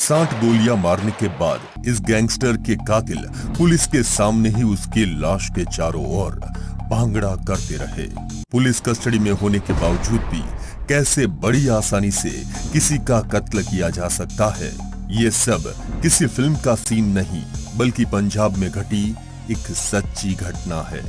60 गोलियां मारने के बाद इस गैंगस्टर के कातिल पुलिस के सामने ही उसकी लाश के चारों ओर भांगड़ा करते रहे। पुलिस कस्टडी में होने के बावजूद भी कैसे बड़ी आसानी से किसी का कत्ल किया जा सकता है, ये सब किसी फिल्म का सीन नहीं बल्कि पंजाब में घटी एक सच्ची घटना है।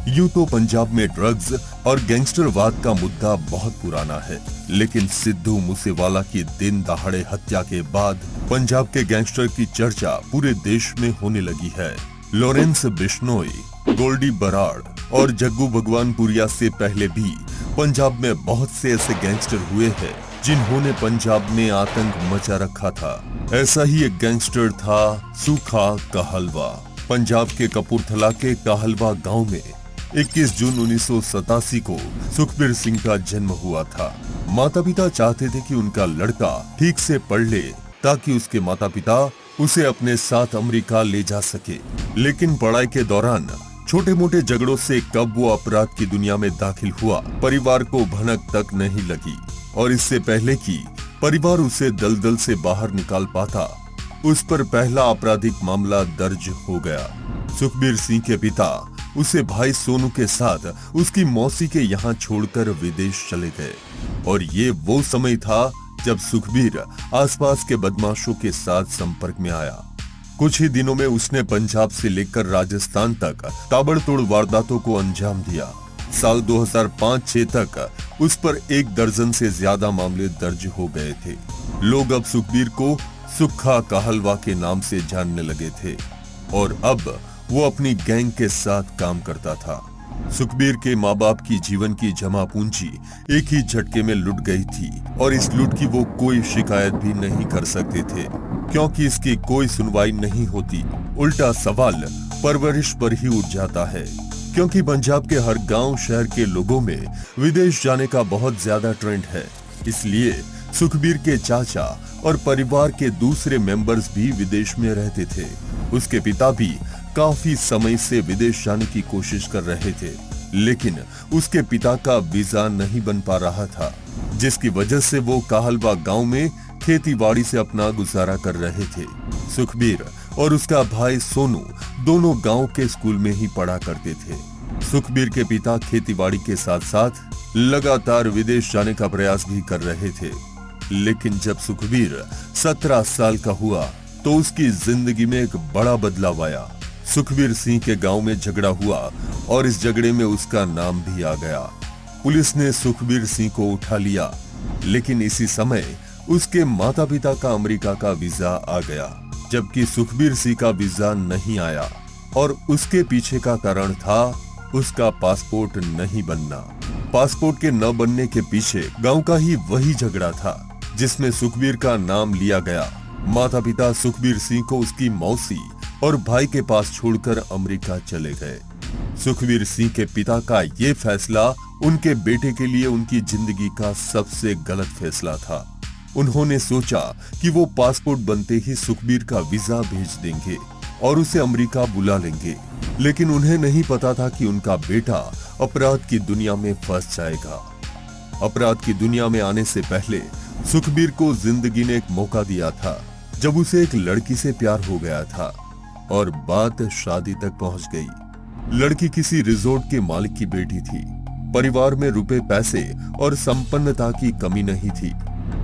यूं तो पंजाब में ड्रग्स और गैंगस्टरवाद का मुद्दा बहुत पुराना है, लेकिन सिद्धू मूसेवाला की दिन दहाड़े हत्या के बाद पंजाब के गैंगस्टर की चर्चा पूरे देश में होने लगी है। लॉरेंस बिश्नोई, गोल्डी बराड़ और जग्गू भगवानपुरिया से पहले भी पंजाब में बहुत से ऐसे गैंगस्टर हुए हैं जिन्होंने पंजाब में आतंक मचा रखा था। ऐसा ही एक गैंगस्टर था सुखा कहलवा। पंजाब के कपूरथला के कहलवा गांव में 21 जून 1987 को सुखबीर सिंह का जन्म हुआ था। माता पिता चाहते थे कि उनका लड़का ठीक से पढ़ ले ताकि उसके माता पिता उसे अपने साथ अमेरिका ले जा सके, लेकिन पढ़ाई के दौरान छोटे मोटे झगड़ों से कब वो अपराध की दुनिया में दाखिल हुआ, परिवार को भनक तक नहीं लगी। और इससे पहले कि परिवार उसे दलदल से बाहर निकाल पाता, उस पर पहला आपराधिक मामला दर्ज हो गया। सुखबीर सिंह के पिता उसे भाई सोनू के साथ उसकी मौसी के यहाँ छोड़कर विदेश चले गए, और ये वो समय था जब सुखबीर आसपास के बदमाशों के साथ संपर्क में आया। कुछ ही दिनों में उसने पंजाब से लेकर राजस्थान तक ताबड़तोड़ वारदातों को अंजाम दिया। साल 2005-6 तक उस पर 1 दर्जन से ज्यादा मामले दर्ज हो गए थे। लोग अब सुखबीर को सुखा कहलवा के नाम से जानने लगे थे, और अब वो अपनी गैंग के साथ काम करता था। सुखबीर के माँ बाप की जीवन की जमा पूंजी एक ही झटके में लुट गई थी, और इस लूट की वो कोई शिकायत भी नहीं कर सकते थे क्योंकि इसकी कोई सुनवाई नहीं होती। उल्टा सवाल परवरिश पर ही उठ जाता है, क्योंकि पंजाब के हर गांव शहर के लोगों में विदेश जाने का बहुत ज्यादा ट्रेंड है। इसलिए सुखबीर के चाचा और परिवार के दूसरे मेंबर्स भी विदेश में रहते थे। उसके पिता भी काफी समय से विदेश जाने की कोशिश कर रहे थे, लेकिन उसके पिता का वीजा नहीं बन पा रहा था, जिसकी वजह से वो कहलवा गांव में खेतीबाड़ी से अपना गुजारा कर रहे थे। सुखबीर और उसका भाई सोनू दोनों गांव के स्कूल में ही पढ़ा करते थे। सुखबीर के पिता खेतीबाड़ी के साथ साथ लगातार विदेश जाने का प्रयास भी कर रहे थे, लेकिन जब सुखबीर 17 साल का हुआ तो उसकी जिंदगी में एक बड़ा बदलाव आया। सुखबीर सिंह के गांव में झगड़ा हुआ और इस झगड़े में उसका नाम भी आ गया। पुलिस ने सुखबीर सिंह को उठा लिया, लेकिन इसी समय उसके माता पिता का अमेरिका का वीजा आ गया, जबकि सुखबीर सिंह का वीजा नहीं आया, और उसके पीछे का कारण था उसका पासपोर्ट नहीं बनना। पासपोर्ट के न बनने के पीछे गांव का ही वही झगड़ा था जिसमें सुखबीर का नाम लिया गया। माता पिता सुखबीर सिंह को उसकी मौसी और भाई के पास छोड़कर अमेरिका चले गए। सुखबीर सिंह के पिता का ये फैसला उनके बेटे के लिए उनकी जिंदगी का सबसे गलत फैसला था। उन्होंने सोचा कि वो पासपोर्ट बनते ही सुखबीर का वीजा भेज देंगे और उसे अमेरिका बुला लेंगे, लेकिन उन्हें नहीं पता था कि उनका बेटा अपराध की दुनिया में फंस जाएगा। अपराध की दुनिया में आने से पहले सुखबीर को जिंदगी ने एक मौका दिया था, जब उसे एक लड़की से प्यार हो गया था और बात शादी तक पहुंच गई। लड़की किसी रिजॉर्ट के मालिक की बेटी थी। परिवार में रुपए पैसे और संपन्नता की कमी नहीं थी।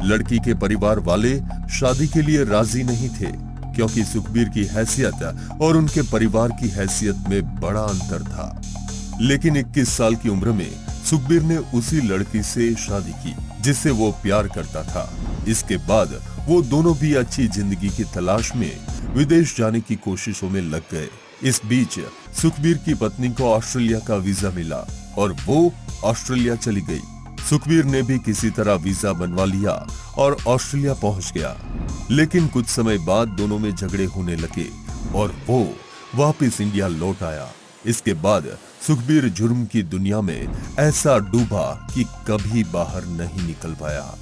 लड़की के परिवार वाले शादी के लिए राजी नहीं थे, क्योंकि सुखबीर की हैसियत और उनके परिवार की हैसियत में बड़ा अंतर था। लेकिन 21 साल की उम्र में सुखबीर ने उसी लड़की से शादी की जिससे वो प्यार करता था। इसके बाद वो दोनों भी अच्छी जिंदगी की तलाश में विदेश जाने की कोशिशों में लग गए। इस बीच सुखबीर की पत्नी को ऑस्ट्रेलिया का वीजा मिला और वो ऑस्ट्रेलिया चली गई। सुखबीर ने भी किसी तरह वीजा बनवा लिया और ऑस्ट्रेलिया पहुंच गया, लेकिन कुछ समय बाद दोनों में झगड़े होने लगे और वो वापस इंडिया लौट आया। इसके बाद सुखबीर जुर्म की दुनिया में ऐसा डूबा कि कभी बाहर नहीं निकल पाया।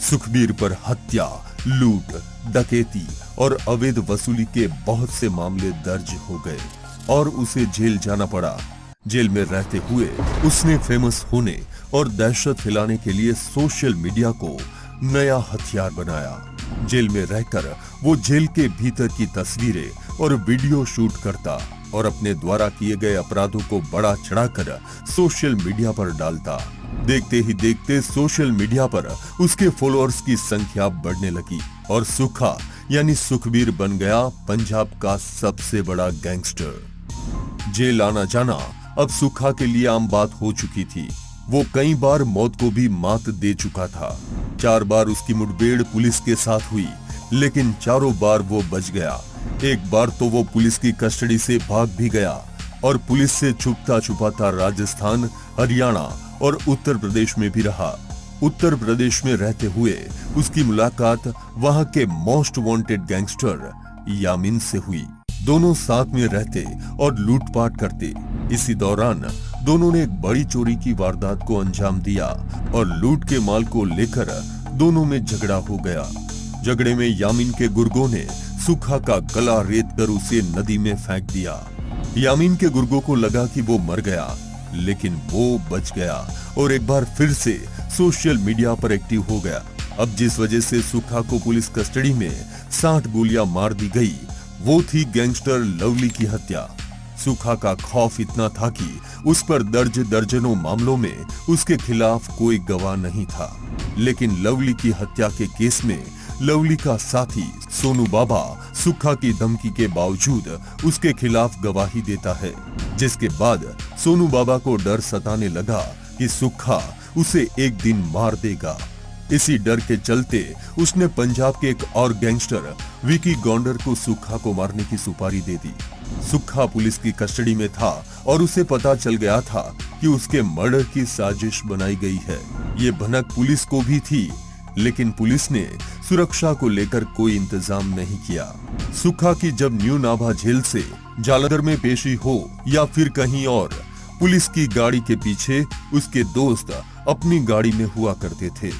सुखबीर पर हत्या, लूट, डकैती और अवैध वसूली के बहुत से मामले दर्ज हो गए और उसे जेल जाना पड़ा। जेल में रहते हुए उसने फेमस होने और दहशत फैलाने के लिए सोशल मीडिया को नया हथियार बनाया। जेल में रहकर वो जेल के भीतर की तस्वीरें और वीडियो शूट करता और अपने द्वारा किए गए अपराधों को बड़ा चढ़ाकर सोशल मीडिया पर डालता। देखते ही देखते सोशल मीडिया पर उसके फॉलोअर्स की संख्या बढ़ने लगी और सुखा यानी सुखबीर बन गया पंजाब का सबसे बड़ा गैंगस्टर। जेल आना जाना अब सुखा के लिए आम बात हो चुकी थी। वो कई बार मौत को भी मात दे चुका था। 4 बार उसकी मुठभेड़ पुलिस के साथ हुई, लेकिन चारों बार वो बच गया। एक बार तो वो पुलिस की कस्टडी से भाग भी गया और पुलिस से छुपता छुपाता राजस्थान, हरियाणा और उत्तर प्रदेश में भी रहा। उत्तर प्रदेश में रहते हुए उसकी मुलाकात वहां के मोस्ट वांटेड गैंगस्टर यामीन से हुई। दोनों साथ में रहते और लूटपाट करते। इसी दौरान दोनों ने एक बड़ी चोरी की वारदात को अंजाम दिया और लूट के माल को लेकर दोनों में झगड़ा हो गया। झगड़े में यामीन के गुर्गों ने सुखा का गला रेत कर उसे नदी में फेंक दिया। यामीन के गुर्गों को लगा कि वो मर गया, लेकिन वो बच गया और एक बार फिर से सोशल मीडिया पर एक्टिव हो गया। अब जिस वजह से सुखा को पुलिस कस्टडी में 60 गोलियां मार दी गई, वो थी गैंगस्टर लवली की हत्या। सुखा का खौफ इतना था कि उस पर दर्ज दर्जनों मामलों में उसके खिलाफ कोई गवाह नहीं था, लेकिन लवली की हत्या के केस में लवली का साथी सोनू बाबा सुखा की धमकी के बावजूद उसके खिलाफ गवाही देता है, जिसके बाद सोनू बाबा को डर सताने लगा कि सुखा उसे एक दिन मार देगा। इसी डर के चलते उसने पंजाब के एक और गैंगस्टर विकी गौंडर को सुखा को मारने की सुपारी दे दी। सुखा पुलिस की कस्टडी में था और उसे पता चल गया था कि उसके मर्डर की साजिश बनाई गई है। ये भनक पुलिस को भी थी, लेकिन पुलिस ने सुरक्षा को लेकर कोई इंतजाम नहीं किया। सुखा की जब न्यू नाभा जेल से जालंधर में पेशी हो या फिर कहीं और, पुलिस की गाड़ी के पीछे उसके दोस्त अपनी गाड़ी में हुआ करते थे।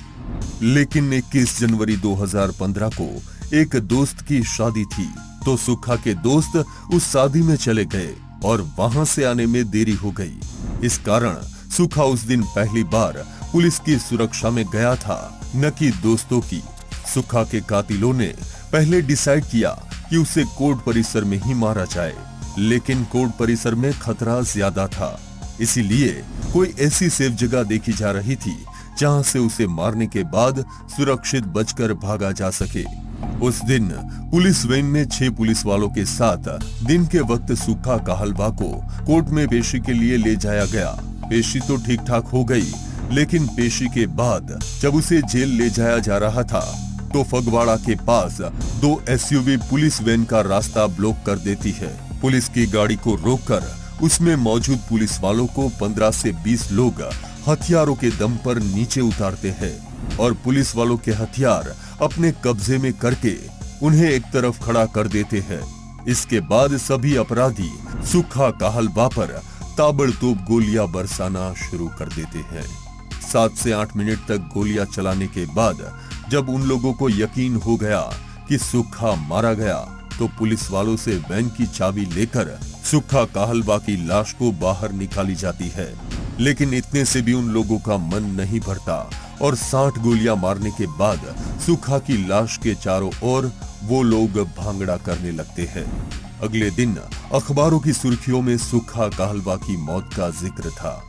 लेकिन 21 जनवरी 2015 को एक दोस्त की शादी थी, तो सुखा के दोस्त उस शादी में चले गए और वहां से आने में देरी हो गई। इस कारण सुखा उस दिन पहली बार पुलिस की सुरक्षा में गया था, न कि दोस्तों की। सुखा के कातिलों ने पहले डिसाइड किया कि उसे कोर्ट परिसर में ही मारा जाए, लेकिन कोर्ट परिसर में खतरा ज्यादा था, इसीलिए कोई ऐसी सेफ जगह देखी जा रही थी जहां से उसे मारने के बाद सुरक्षित बचकर भागा जा सके। उस दिन पुलिस वैन में 6 पुलिस वालों के साथ दिन के वक्त सुखा काहलवा को कोर्ट में पेशी के लिए ले जाया गया। पेशी तो ठीक ठाक हो गई, लेकिन पेशी के बाद जब उसे जेल ले जाया जा रहा था, तो फगवाड़ा के पास 2 एसयूवी पुलिस वैन का रास्ता ब्लॉक कर देती है। पुलिस की गाड़ी को रोककर उसमें मौजूद पुलिस वालों को 15 से 20 लोग हथियारों के दम पर नीचे उतारते हैं और पुलिस वालों के हथियार अपने कब्जे में करके उन्हें एक तरफ खड़ा कर देते हैं। इसके बाद सभी अपराधी सुखा काहलवा पर ताबड़तोड़ गोलियां बरसाना शुरू कर देते हैं। 7 से 8 मिनट तक गोलियां चलाने के बाद जब उन लोगों को यकीन हो गया कि सुखा मारा गया, तो पुलिस वालों से वैन की चाबी लेकर सुखा काहलवा की लाश को बाहर निकाली जाती है। लेकिन इतने से भी उन लोगों का मन नहीं भरता और 60 गोलियां मारने के बाद सुखा की लाश के चारों ओर वो लोग भांगड़ा करने लगते हैं। अगले दिन अखबारों की सुर्खियों में सुखा काहलवा की मौत का जिक्र था।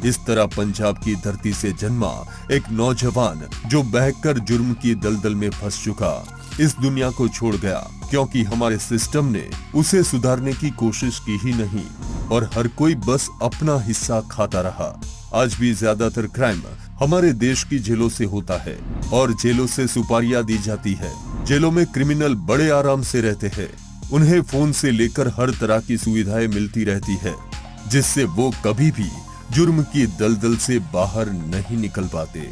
इस तरह पंजाब की धरती से जन्मा एक नौजवान जो बहकर जुर्म की दलदल में फंस चुका, इस दुनिया को छोड़ गया, क्योंकि हमारे सिस्टम ने उसे सुधारने की कोशिश की ही नहीं और हर कोई बस अपना हिस्सा खाता रहा। आज भी ज्यादातर क्राइम हमारे देश की जेलों से होता है और जेलों से सुपारियां दी जाती है। जेलों में क्रिमिनल बड़े आराम से रहते हैं। उन्हें फोन से लेकर हर तरह की सुविधाएं मिलती रहती है, जिससे वो कभी भी जुर्म की दलदल से बाहर नहीं निकल पाते।